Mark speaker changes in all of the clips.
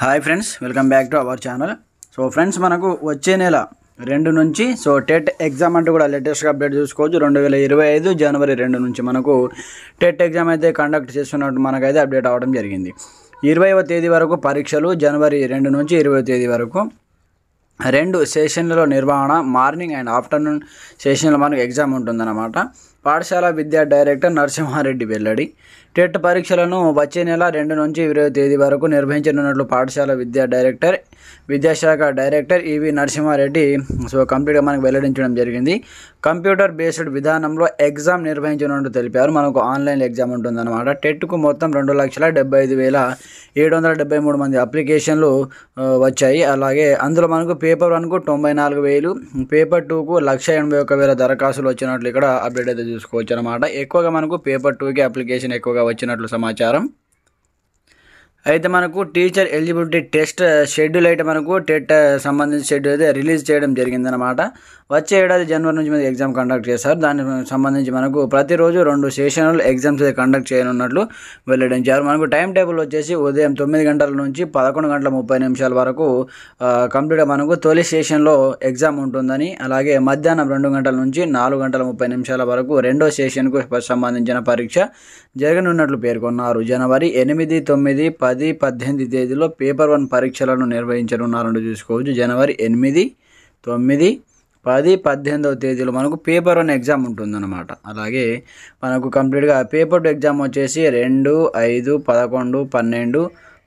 Speaker 1: Hi friends, welcome back to our channel. So friends, మనకు వచ్చే నెల 2 నుంచి టెట్ ఎగ్జామ్ అంటూ కూడా లేటెస్ట్గా అప్డేట్ చూసుకోవచ్చు. 2025 జనవరి 2 నుంచి మనకు టెట్ ఎగ్జామ్ అయితే కండక్ట్ చేస్తున్నట్టు మనకైతే అప్డేట్ అవ్వడం జరిగింది. 20వ తేదీ వరకు పరీక్షలు, జనవరి 2 నుంచి 20వ తేదీ వరకు 2 సెషన్లలో నిర్వహణ, మార్నింగ్ అండ్ ఆఫ్టర్నూన్ సెషన్లో మనకు ఎగ్జామ్ ఉంటుందన్నమాట. పాఠశాల విద్యా డైరెక్టర్ నరసింహారెడ్డి వెల్లడి. టెట్ పరీక్షలను వచ్చే నెల 2 నుంచి 20వ తేదీ వరకు నిర్వహించనున్నట్లు పాఠశాల విద్యాశాఖ డైరెక్టర్ ఈవి నరసింహారెడ్డి కంప్లీట్గా మనకు వెల్లడించడం జరిగింది. కంప్యూటర్ బేస్డ్ విధానంలో ఎగ్జామ్ నిర్వహించనున్నట్టు తెలిపారు. మనకు ఆన్లైన్ ఎగ్జామ్ ఉంటుందన్నమాట. టెట్కు మొత్తం 2,75,773 మంది అప్లికేషన్లు వచ్చాయి. అలాగే అందులో మనకు పేపర్ 1కు 94,000, పేపర్ 2కు 1,81,000 దరఖాస్తులు వచ్చినట్లు ఇక్కడ అప్డేట్ అయితే చూసుకోవచ్చు అనమాట. ఎక్కువగా మనకు పేపర్ 2కి అప్లికేషన్ ఎక్కువగా వచ్చినట్లు సమాచారం. అయితే మనకు టీచర్ ఎలిజిబిలిటీ టెస్ట్ షెడ్యూల్ అయితే మనకు టెట్ సంబంధించిన షెడ్యూల్ అయితే రిలీజ్ చేయడం జరిగిందనమాట. వచ్చే ఏడాది జనవరి నుంచి మనకి ఎగ్జామ్ కండక్ట్ చేస్తారు. దానికి సంబంధించి మనకు ప్రతిరోజు 2 సెషన్లు ఎగ్జామ్స్ అయితే కండక్ట్ చేయనున్నట్లు వెల్లడించారు. మనకు టైం టేబుల్ వచ్చేసి ఉదయం 9 గంటల నుంచి 11:30 వరకు కంప్లీట్గా మనకు తొలి సెషన్లో ఎగ్జామ్ ఉంటుందని, అలాగే మధ్యాహ్నం 2 గంటల నుంచి 4:30 వరకు రెండో సెషన్కు సంబంధించిన పరీక్ష జరగనున్నట్లు పేర్కొన్నారు. జనవరి 8, 9, 10, 18 తేదీలో పేపర్ 1 పరీక్షలను నిర్వహించనున్నారని చూసుకోవచ్చు. జనవరి 8, 9, 10, 18వ తేదీలో మనకు పేపర్ 1 ఎగ్జామ్ ఉంటుందన్నమాట. అలాగే మనకు కంప్లీట్గా పేపర్ 2 ఎగ్జామ్ వచ్చేసి 2, 5, 11, 12,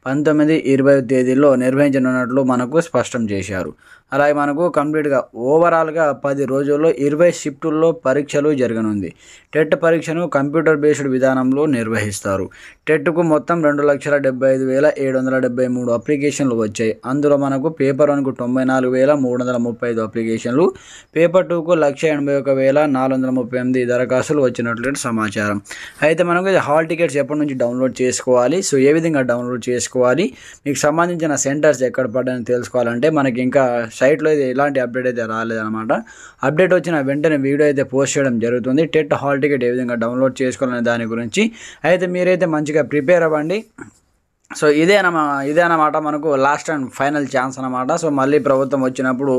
Speaker 1: 19, 20 తేదీల్లో నిర్వహించనున్నట్లు మనకు స్పష్టం చేశారు. అలాగే మనకు కంప్లీట్గా ఓవరాల్గా 10 రోజుల్లో 20 షిఫ్టుల్లో పరీక్షలు జరగనుంది. టెట్ పరీక్షను కంప్యూటర్ బేస్డ్ విధానంలో నిర్వహిస్తారు. టెట్కు మొత్తం 2,75,773 అప్లికేషన్లు వచ్చాయి. అందులో మనకు పేపర్ 1కు 94,335 అప్లికేషన్లు, పేపర్ 2కు 1,81,438 దరఖాస్తులు వచ్చినట్లు సమాచారం. అయితే మనకు హాల్ టికెట్స్ ఎప్పటి నుంచి డౌన్లోడ్ చేసుకోవాలి, ఏ విధంగా డౌన్లోడ్ చేసుకోవాలి, మీకు సంబంధించిన సెంటర్స్ ఎక్కడ పడ్డాయని తెలుసుకోవాలంటే మనకి ఇంకా సైట్లో అయితే ఎలాంటి అప్డేట్ అయితే రాలేదన్నమాట. అప్డేట్ వచ్చిన వెంటనే వీడియో అయితే పోస్ట్ చేయడం జరుగుతుంది. టెట్ హాల్ టికెట్ ఏ విధంగా డౌన్లోడ్ చేసుకోవాలనే దాని గురించి. అయితే మీరైతే మంచిగా ప్రిపేర్ అవ్వండి. ఇదే అన్నమాట మనకు లాస్ట్ అండ్ ఫైనల్ ఛాన్స్ అన్నమాట. మళ్ళీ ప్రభుత్వం వచ్చినప్పుడు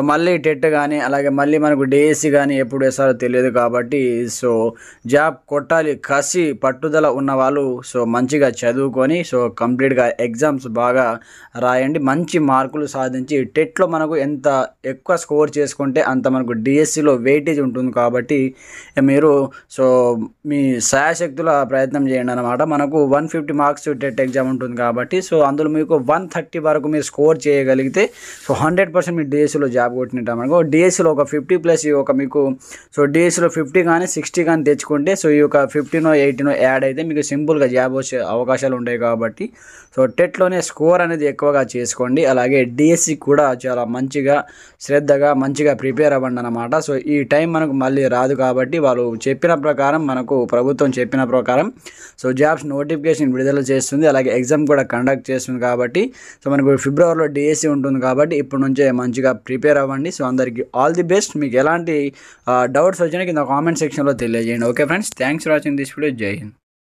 Speaker 1: మళ్ళీ టెట్ కానీ, అలాగే మళ్ళీ మనకు డిఎస్సి కానీ ఎప్పుడు వేస్తారో తెలియదు కాబట్టి జాబ్ కొట్టాలి, కసి పట్టుదల ఉన్న వాళ్ళు మంచిగా చదువుకొని కంప్లీట్గా ఎగ్జామ్స్ బాగా రాయండి. మంచి మార్కులు సాధించి టెట్లో మనకు ఎంత ఎక్కువ స్కోర్ చేసుకుంటే అంత మనకు డిఎస్సిలో వెయిటేజ్ ఉంటుంది కాబట్టి మీరు మీ శాయశక్తుల ప్రయత్నం చేయండి అన్నమాట. మనకు 150 మార్క్స్ టెట్ ఎగ్జామ్ ఉంటుంది కాబట్టి అందులో మీకు 130 వరకు మీరు స్కోర్ చేయగలిగితే 100% మీరు డిఎస్సిలో జాబ్ కొట్టినట్టు మనకు. డిఎస్సిలో ఒక 50+ మీకు డిఎస్సిలో 50 కానీ 60 కానీ తెచ్చుకుంటే ఈ యొక్క 15, 18 యాడ్ అయితే మీకు సింపుల్గా జాబ్ వచ్చే అవకాశాలు ఉంటాయి కాబట్టి టెట్లోనే స్కోర్ అనేది ఎక్కువగా చేసుకోండి. అలాగే డిఎస్సి కూడా చాలా మంచిగా శ్రద్ధగా మంచిగా ప్రిపేర్ అవ్వండి అన్నమాట. ఈ టైం మనకు మళ్ళీ రాదు కాబట్టి వాళ్ళు చెప్పిన ప్రకారం, మనకు ప్రభుత్వం చెప్పిన ప్రకారం జాబ్స్ నోటిఫికేషన్ విడుదల చేస్తుంది. అలాగే ఎగ్జామ్ కూడా కండక్ట్ చేస్తుంది కాబట్టి మనకు ఫిబ్రవరిలో డిఎస్సి ఉంటుంది కాబట్టి ఇప్పటి నుంచే మంచిగా ప్రిపేర్ అవ్వండి. అందరికీ ఆల్ ది బెస్ట్. మీకు ఎలాంటి డౌట్స్ వచ్చినా కింద కామెంట్ సెక్షన్లో తెలియజేయండి. Okay friends, thanks for watching this video. జై హింద్.